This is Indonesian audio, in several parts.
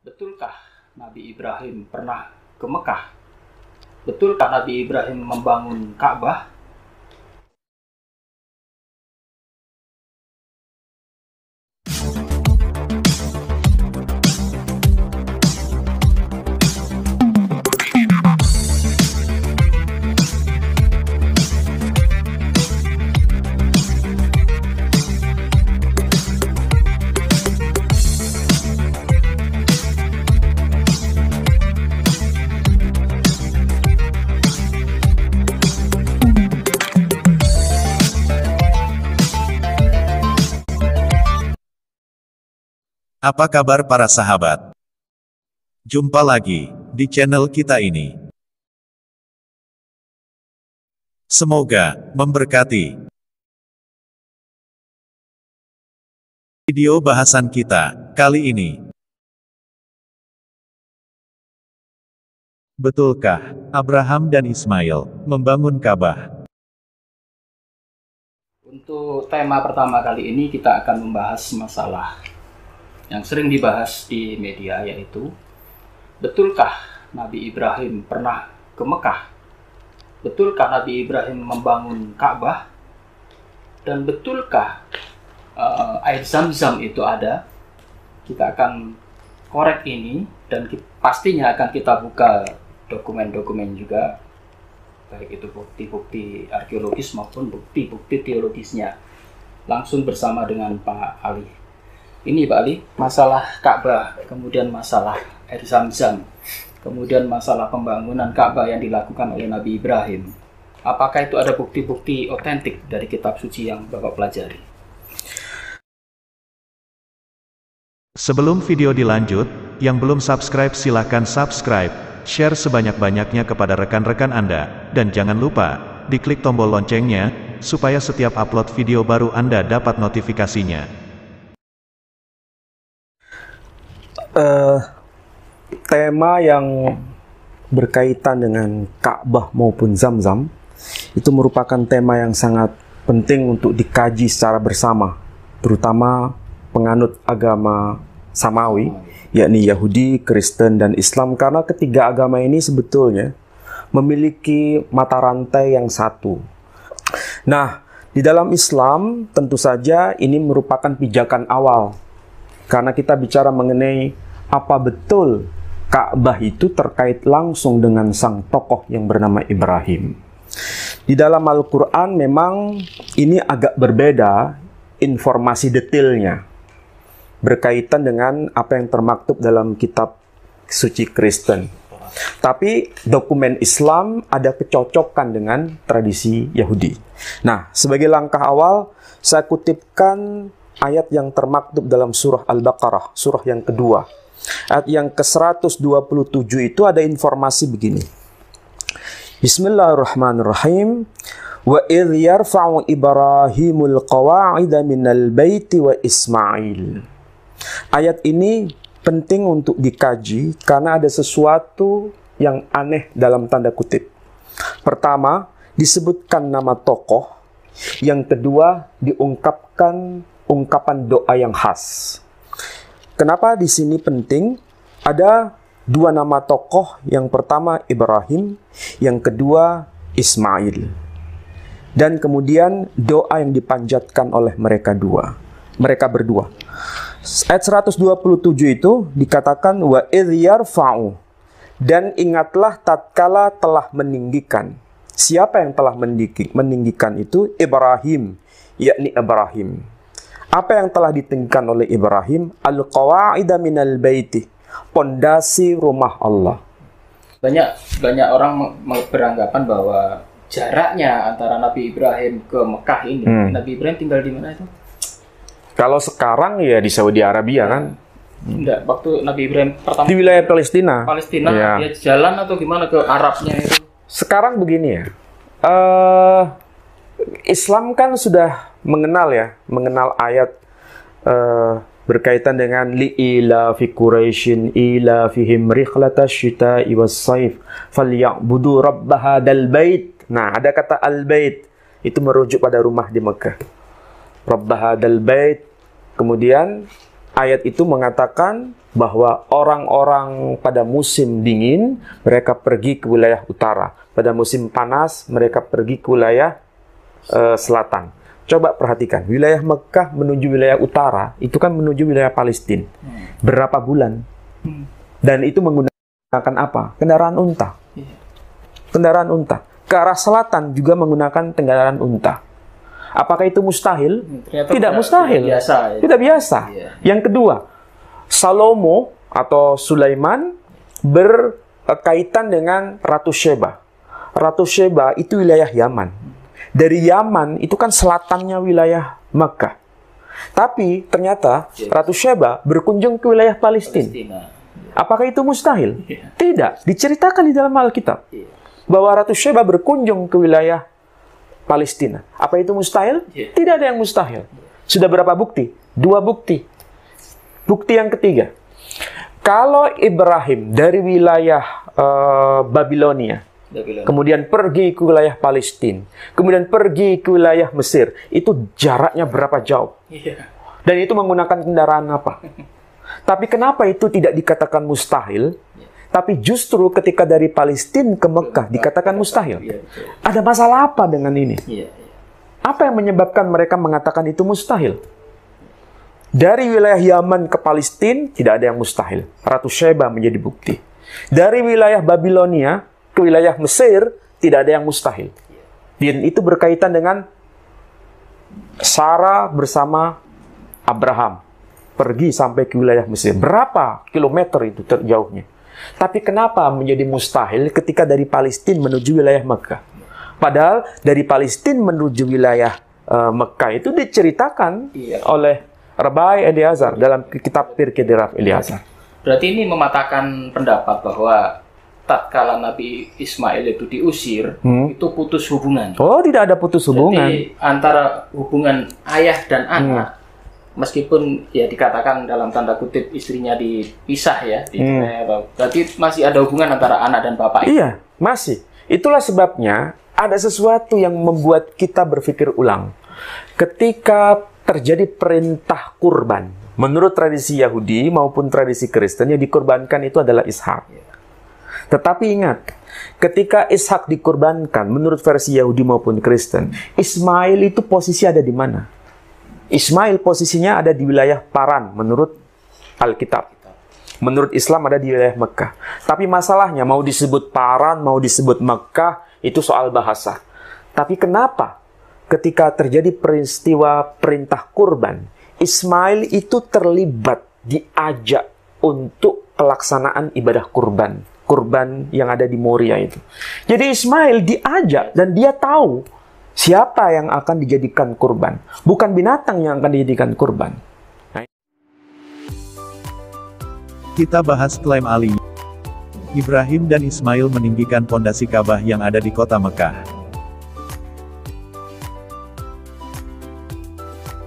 Betulkah Nabi Ibrahim pernah ke Mekah? Betulkah Nabi Ibrahim membangun Ka'bah? Apa kabar para sahabat? Jumpa lagi di channel kita ini. Semoga memberkati. Video bahasan kita kali ini. Betulkah Abraham dan Ismail membangun Ka'bah? Untuk tema pertama kali ini kita akan membahas masalah yang sering dibahas di media, yaitu betulkah Nabi Ibrahim pernah ke Mekah? Betulkah Nabi Ibrahim membangun Ka'bah? Dan betulkah air Zam-Zam itu ada? Kita akan korek ini dan pastinya akan kita buka dokumen-dokumen juga, baik itu bukti-bukti arkeologis maupun bukti-bukti teologisnya, langsung bersama dengan Pak Ali. Ini Pak Ali, masalah Ka'bah, kemudian masalah air Zam-Zam, kemudian masalah pembangunan Ka'bah yang dilakukan oleh Nabi Ibrahim. Apakah itu ada bukti-bukti otentik dari kitab suci yang Bapak pelajari? Sebelum video dilanjut, yang belum subscribe silahkan subscribe, share sebanyak-banyaknya kepada rekan-rekan Anda, dan jangan lupa, diklik tombol loncengnya, supaya setiap upload video baru Anda dapat notifikasinya. Tema yang berkaitan dengan Ka'bah maupun Zam-Zam itu merupakan tema yang sangat penting untuk dikaji secara bersama, terutama penganut agama Samawi, yakni Yahudi, Kristen, dan Islam, karena ketiga agama ini sebetulnya memiliki mata rantai yang satu. Nah, di dalam Islam tentu saja ini merupakan pijakan awal, karena kita bicara mengenai apa betul Ka'bah itu terkait langsung dengan sang tokoh yang bernama Ibrahim. Di dalam Al-Quran memang ini agak berbeda informasi detailnya berkaitan dengan apa yang termaktub dalam kitab suci Kristen. Tapi dokumen Islam ada kecocokan dengan tradisi Yahudi. Nah, sebagai langkah awal saya kutipkan ayat yang termaktub dalam surah Al-Baqarah, surah yang kedua. Ayat yang ke-127 itu ada informasi begini. Bismillahirrahmanirrahim. Wa idh yarfa'u Ibrahimul qawa'ida minal baiti wa Ismail. Ayat ini penting untuk dikaji karena ada sesuatu yang aneh dalam tanda kutip. Pertama, disebutkan nama tokoh. Yang kedua, diungkapkan ungkapan doa yang khas. Kenapa di sini penting? Ada dua nama tokoh, yang pertama Ibrahim, yang kedua Ismail. Dan kemudian doa yang dipanjatkan oleh mereka berdua. Ayat 127 itu dikatakan wa idh yarfa'u, dan ingatlah tatkala telah meninggikan. Siapa yang telah meninggikan itu? Ibrahim, yakni Ibrahim. Apa yang telah ditinggikan oleh Ibrahim? Al-qawa'ida minal baiti, pondasi rumah Allah. Banyak orang beranggapan bahwa jaraknya antara Nabi Ibrahim ke Mekah ini, Nabi Ibrahim tinggal di mana itu? Kalau sekarang ya di Saudi Arabia kan? Enggak, waktu Nabi Ibrahim pertama di wilayah Palestina. Ya. Dia jalan atau gimana ke Arabnya itu? Sekarang begini ya. Islam kan sudah mengenal ayat berkaitan dengan li'ila fi Quraisyin ila fihim rihlatash syita'i was-saif falyabudu rabb hadzal bait. Nah, ada kata al-bait itu merujuk pada rumah di Mekah. Rabb hadzal bait. Kemudian ayat itu mengatakan bahwa orang-orang pada musim dingin, mereka pergi ke wilayah utara. Pada musim panas, mereka pergi ke wilayah selatan. Coba perhatikan, wilayah Mekah menuju wilayah utara, itu kan menuju wilayah Palestina. Berapa bulan? Dan itu menggunakan apa? Kendaraan unta. Kendaraan unta. Ke arah selatan juga menggunakan kendaraan unta. Apakah itu mustahil? Tidak mustahil. Tidak biasa. Yang kedua, Salomo atau Sulaiman berkaitan dengan Ratu Sheba. Ratu Sheba itu wilayah Yaman. Dari Yaman itu kan selatannya wilayah Makkah. Tapi ternyata Ratu Sheba berkunjung ke wilayah Palestina. Apakah itu mustahil? Tidak. Diceritakan di dalam Alkitab bahwa Ratu Sheba berkunjung ke wilayah Palestina. Apa itu mustahil? Tidak ada yang mustahil. Sudah berapa bukti? 2 bukti. Bukti yang ketiga. Kalau Ibrahim dari wilayah Babilonia, kemudian pergi ke wilayah Palestina, kemudian pergi ke wilayah Mesir, itu jaraknya berapa jauh? Dan itu menggunakan kendaraan apa? Tapi kenapa itu tidak dikatakan mustahil? Tapi justru ketika dari Palestina ke Mekah dikatakan mustahil. Ada masalah apa dengan ini? Apa yang menyebabkan mereka mengatakan itu mustahil? Dari wilayah Yaman ke Palestina tidak ada yang mustahil. Ratu Sheba menjadi bukti. Dari wilayah Babilonia ke wilayah Mesir tidak ada yang mustahil. Dan itu berkaitan dengan Sarah bersama Abraham pergi sampai ke wilayah Mesir. Berapa kilometer itu jauhnya? Tapi kenapa menjadi mustahil ketika dari Palestina menuju wilayah Mekah? Padahal dari Palestina menuju wilayah Mekah itu diceritakan oleh Rabbi Eliezer dalam kitab Pirkei de Rav Eliezer. Berarti ini mematahkan pendapat bahwa tatkala Nabi Ismail itu diusir, itu putus hubungan. Oh, tidak ada putus hubungan. Jadi antara hubungan ayah dan anak, meskipun ya dikatakan dalam tanda kutip istrinya dipisah ya, berarti masih ada hubungan antara anak dan bapak. Iya, masih. Itulah sebabnya ada sesuatu yang membuat kita berpikir ulang. Ketika terjadi perintah kurban, menurut tradisi Yahudi maupun tradisi Kristen, yang dikurbankan itu adalah Ishak. Tetapi ingat, ketika Ishak dikurbankan, menurut versi Yahudi maupun Kristen, Ismail itu posisi ada di mana? Ismail posisinya ada di wilayah Paran menurut Alkitab. Menurut Islam ada di wilayah Mekah. Tapi masalahnya mau disebut Paran, mau disebut Mekah, itu soal bahasa. Tapi kenapa ketika terjadi peristiwa perintah kurban, Ismail itu terlibat, diajak untuk pelaksanaan ibadah kurban. Kurban yang ada di Moria itu. Jadi Ismail diajak dan dia tahu siapa yang akan dijadikan kurban. Bukan binatang yang akan dijadikan kurban. Kita bahas klaim Ali. Ibrahim dan Ismail meninggikan pondasi Ka'bah yang ada di kota Mekah.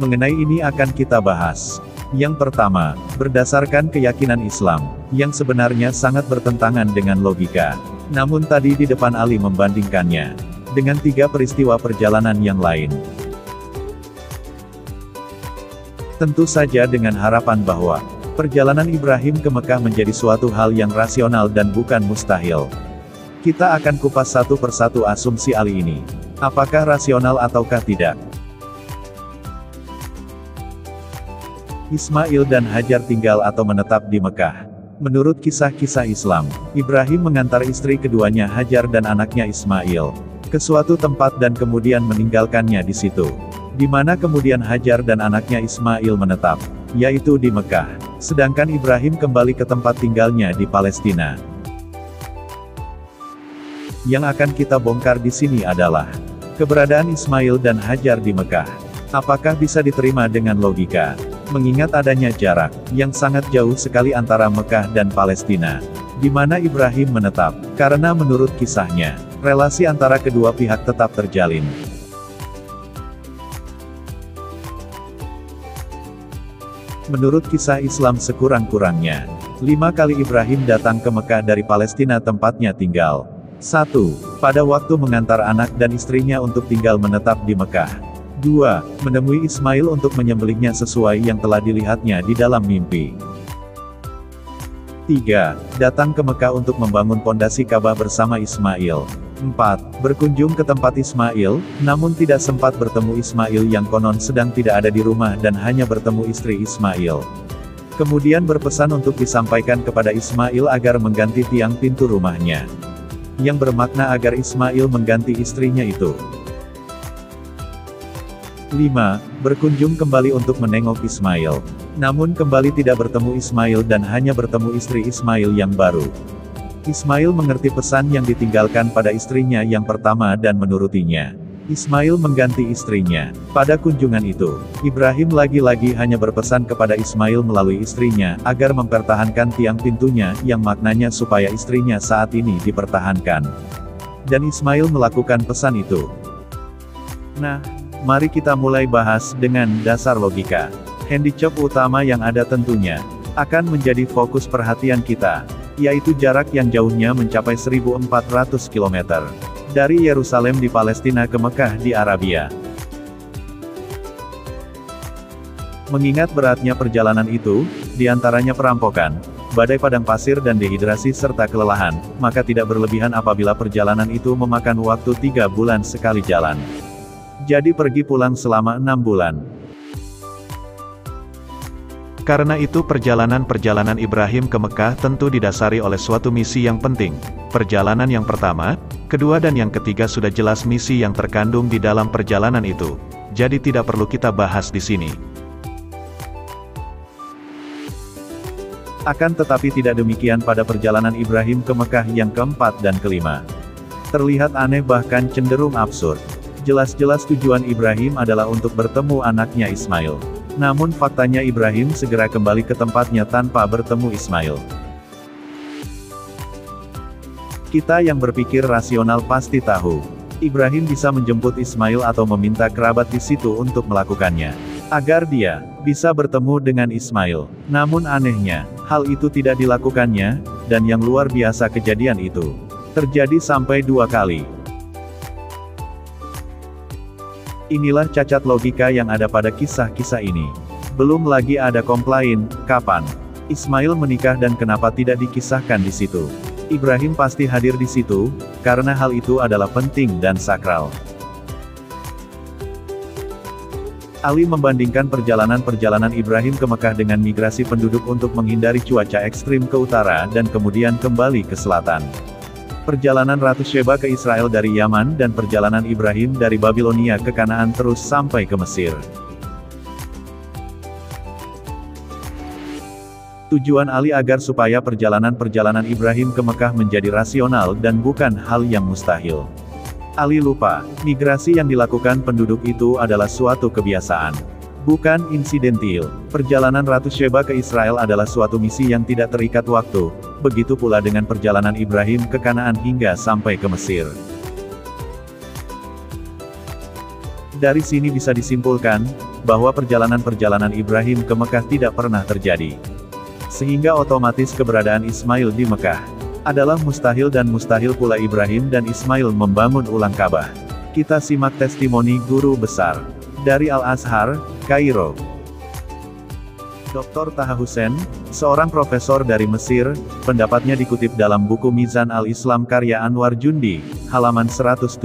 Mengenai ini akan kita bahas. Yang pertama, berdasarkan keyakinan Islam, yang sebenarnya sangat bertentangan dengan logika. Namun tadi di depan Ali membandingkannya dengan 3 peristiwa perjalanan yang lain. Tentu saja dengan harapan bahwa perjalanan Ibrahim ke Mekah menjadi suatu hal yang rasional dan bukan mustahil. Kita akan kupas satu persatu asumsi Ali ini. Apakah rasional ataukah tidak? Ismail dan Hajar tinggal atau menetap di Mekah. Menurut kisah-kisah Islam, Ibrahim mengantar istri keduanya Hajar dan anaknya Ismail ke suatu tempat dan kemudian meninggalkannya di situ. Di mana kemudian Hajar dan anaknya Ismail menetap, yaitu di Mekah. Sedangkan Ibrahim kembali ke tempat tinggalnya di Palestina. Yang akan kita bongkar di sini adalah keberadaan Ismail dan Hajar di Mekah. Apakah bisa diterima dengan logika? Mengingat adanya jarak yang sangat jauh sekali antara Mekah dan Palestina, di mana Ibrahim menetap, karena menurut kisahnya, relasi antara kedua pihak tetap terjalin. Menurut kisah Islam sekurang-kurangnya, 5 kali Ibrahim datang ke Mekah dari Palestina tempatnya tinggal. 1. Pada waktu mengantar anak dan istrinya untuk tinggal menetap di Mekah. 2. Menemui Ismail untuk menyembelihnya sesuai yang telah dilihatnya di dalam mimpi. 3. Datang ke Mekah untuk membangun pondasi Ka'bah bersama Ismail. 4. Berkunjung ke tempat Ismail, namun tidak sempat bertemu Ismail yang konon sedang tidak ada di rumah dan hanya bertemu istri Ismail. Kemudian berpesan untuk disampaikan kepada Ismail agar mengganti tiang pintu rumahnya. Yang bermakna agar Ismail mengganti istrinya itu. 5. Berkunjung kembali untuk menengok Ismail. Namun kembali tidak bertemu Ismail dan hanya bertemu istri Ismail yang baru. Ismail mengerti pesan yang ditinggalkan pada istrinya yang pertama dan menurutinya. Ismail mengganti istrinya. Pada kunjungan itu, Ibrahim lagi-lagi hanya berpesan kepada Ismail melalui istrinya, agar mempertahankan tiang pintunya, yang maknanya supaya istrinya saat ini dipertahankan. Dan Ismail melakukan pesan itu. Nah, mari kita mulai bahas dengan dasar logika. Handicap utama yang ada tentunya akan menjadi fokus perhatian kita, yaitu jarak yang jauhnya mencapai 1.400 km. Dari Yerusalem di Palestina ke Mekah di Arabia. Mengingat beratnya perjalanan itu, diantaranya perampokan, badai padang pasir dan dehidrasi serta kelelahan, maka tidak berlebihan apabila perjalanan itu memakan waktu 3 bulan sekali jalan. Jadi pergi pulang selama 6 bulan. Karena itu perjalanan-perjalanan Ibrahim ke Mekah tentu didasari oleh suatu misi yang penting. Perjalanan yang pertama, kedua dan yang ketiga sudah jelas misi yang terkandung di dalam perjalanan itu. Jadi tidak perlu kita bahas di sini. Akan tetapi tidak demikian pada perjalanan Ibrahim ke Mekah yang keempat dan kelima. Terlihat aneh bahkan cenderung absurd. Jelas-jelas tujuan Ibrahim adalah untuk bertemu anaknya Ismail. Namun faktanya Ibrahim segera kembali ke tempatnya tanpa bertemu Ismail. Kita yang berpikir rasional pasti tahu, Ibrahim bisa menjemput Ismail atau meminta kerabat di situ untuk melakukannya, agar dia bisa bertemu dengan Ismail. Namun anehnya, hal itu tidak dilakukannya, dan yang luar biasa kejadian itu terjadi sampai 2 kali. Inilah cacat logika yang ada pada kisah-kisah ini. Belum lagi ada komplain, kapan Ismail menikah dan kenapa tidak dikisahkan di situ. Ibrahim pasti hadir di situ, karena hal itu adalah penting dan sakral. Ali membandingkan perjalanan-perjalanan Ibrahim ke Mekah dengan migrasi penduduk untuk menghindari cuaca ekstrim ke utara dan kemudian kembali ke selatan. Perjalanan Ratu Sheba ke Israel dari Yaman dan perjalanan Ibrahim dari Babilonia ke Kanaan terus sampai ke Mesir. Tujuan Ali agar supaya perjalanan-perjalanan Ibrahim ke Mekah menjadi rasional dan bukan hal yang mustahil. Ali lupa, migrasi yang dilakukan penduduk itu adalah suatu kebiasaan, bukan insidentil. Perjalanan Ratu Sheba ke Israel adalah suatu misi yang tidak terikat waktu. Begitu pula dengan perjalanan Ibrahim ke Kanaan hingga sampai ke Mesir. Dari sini bisa disimpulkan, bahwa perjalanan-perjalanan Ibrahim ke Mekah tidak pernah terjadi. Sehingga otomatis keberadaan Ismail di Mekah adalah mustahil dan mustahil pula Ibrahim dan Ismail membangun ulang Ka'bah. Kita simak testimoni guru besar dari Al-Azhar, Kairo. Dr. Taha Hussein, seorang profesor dari Mesir, pendapatnya dikutip dalam buku Mizan al-Islam karya Anwar Jundi, halaman 170.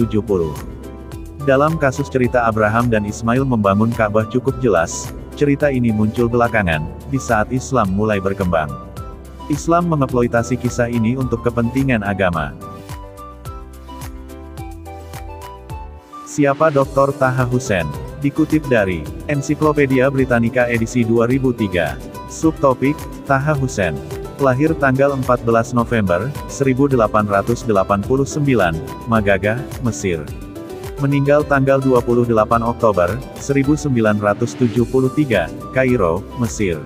Dalam kasus cerita Abraham dan Ismail membangun Ka'bah cukup jelas, cerita ini muncul belakangan, di saat Islam mulai berkembang. Islam mengeksploitasi kisah ini untuk kepentingan agama. Siapa Dr. Taha Hussein? Dikutip dari Ensiklopedia Britannica edisi 2003. Subtopik, Taha Hussein. Lahir tanggal 14 November 1889, Magagah, Mesir. Meninggal tanggal 28 Oktober 1973, Kairo, Mesir.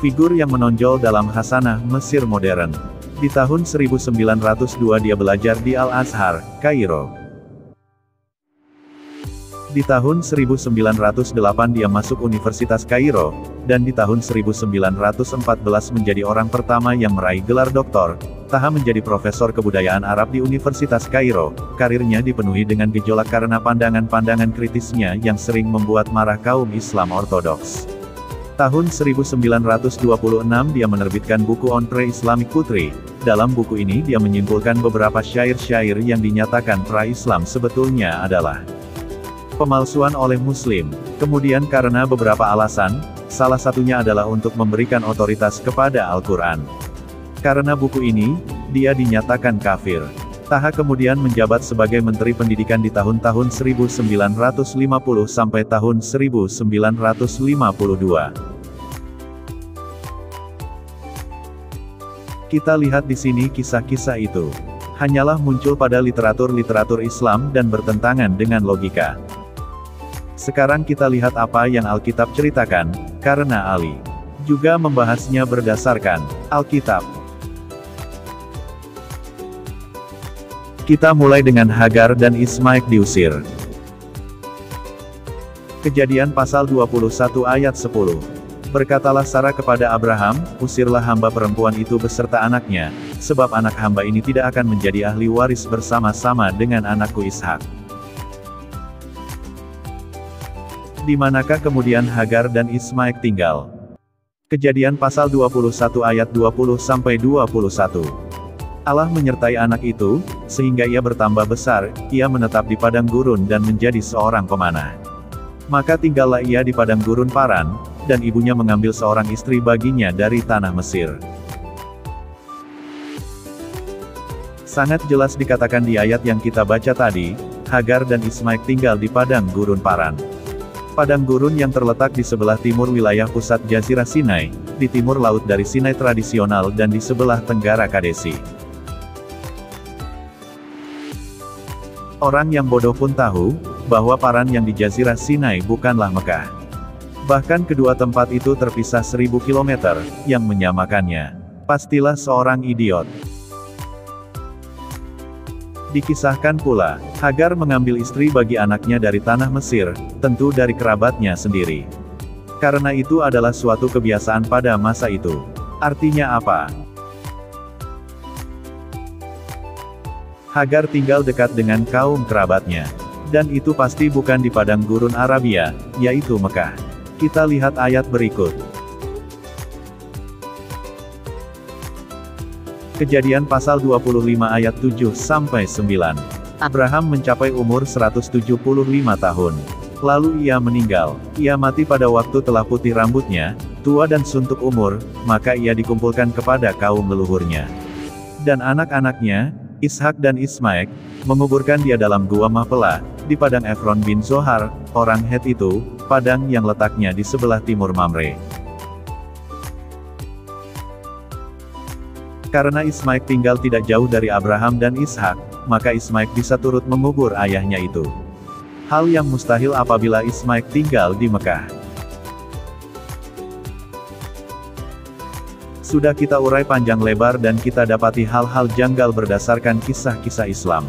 Figur yang menonjol dalam Hasanah Mesir modern. Di tahun 1902 dia belajar di Al-Azhar, Kairo. Di tahun 1908 dia masuk Universitas Kairo, dan di tahun 1914 menjadi orang pertama yang meraih gelar doktor, Taha menjadi profesor kebudayaan Arab di Universitas Kairo. Karirnya dipenuhi dengan gejolak karena pandangan-pandangan kritisnya yang sering membuat marah kaum Islam Ortodoks. Tahun 1926 dia menerbitkan buku On Pre-Islamic Poetry. Dalam buku ini dia menyimpulkan beberapa syair-syair yang dinyatakan pra-Islam sebetulnya adalah pemalsuan oleh Muslim. Kemudian karena beberapa alasan, salah satunya adalah untuk memberikan otoritas kepada Al-Quran. Karena buku ini, dia dinyatakan kafir. Taha kemudian menjabat sebagai Menteri Pendidikan di tahun-tahun 1950 sampai tahun 1952. Kita lihat di sini kisah-kisah itu hanyalah muncul pada literatur-literatur Islam dan bertentangan dengan logika. Sekarang kita lihat apa yang Alkitab ceritakan, karena Ali juga membahasnya berdasarkan Alkitab. Kita mulai dengan Hagar dan Ismaik diusir. Kejadian pasal 21 ayat 10. Berkatalah Sarah kepada Abraham, usirlah hamba perempuan itu beserta anaknya, sebab anak hamba ini tidak akan menjadi ahli waris bersama-sama dengan anakku Ishak. Di manakah kemudian Hagar dan Ismaik tinggal? Kejadian pasal 21 ayat 20-21. Allah menyertai anak itu, sehingga ia bertambah besar, ia menetap di padang gurun dan menjadi seorang pemanah. Maka tinggallah ia di padang gurun Paran, dan ibunya mengambil seorang istri baginya dari tanah Mesir. Sangat jelas dikatakan di ayat yang kita baca tadi, Hagar dan Ismaik tinggal di padang gurun Paran. Padang gurun yang terletak di sebelah timur wilayah pusat Jazirah Sinai, di timur laut dari Sinai tradisional dan di sebelah tenggara Kadesi. Orang yang bodoh pun tahu, bahwa Paran yang di Jazirah Sinai bukanlah Mekah. Bahkan kedua tempat itu terpisah 1000 km, yang menyamakannya. Pastilah seorang idiot. Dikisahkan pula, Hagar mengambil istri bagi anaknya dari tanah Mesir, tentu dari kerabatnya sendiri. Karena itu adalah suatu kebiasaan pada masa itu. Artinya apa? Hagar tinggal dekat dengan kaum kerabatnya. Dan itu pasti bukan di padang gurun Arabia, yaitu Mekah. Kita lihat ayat berikut. Kejadian pasal 25 ayat 7-9. Abraham mencapai umur 175 tahun. Lalu ia meninggal. Ia mati pada waktu telah putih rambutnya, tua dan suntuk umur, maka ia dikumpulkan kepada kaum leluhurnya. Dan anak-anaknya, Ishak dan Ismaik, menguburkan dia dalam gua Mahpelah, di padang Efron bin Zohar, orang Het itu, padang yang letaknya di sebelah timur Mamre. Karena Ismaik tinggal tidak jauh dari Abraham dan Ishak, maka Ismaik bisa turut mengubur ayahnya itu. Hal yang mustahil apabila Ismaik tinggal di Mekah. Sudah kita urai panjang lebar dan kita dapati hal-hal janggal berdasarkan kisah-kisah Islam.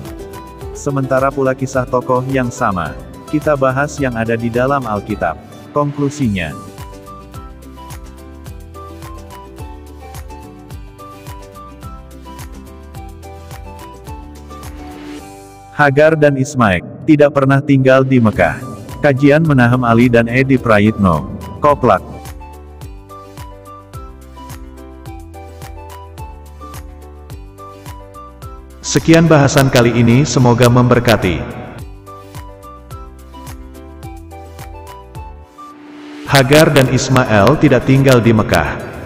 Sementara pula kisah tokoh yang sama, kita bahas yang ada di dalam Alkitab. Konklusinya, Hagar dan Ismaik tidak pernah tinggal di Mekah. Kajian Menahem Ali dan Edi Prayitno. Koplak. Sekian bahasan kali ini, semoga memberkati. Hagar dan Ismail tidak tinggal di Mekah.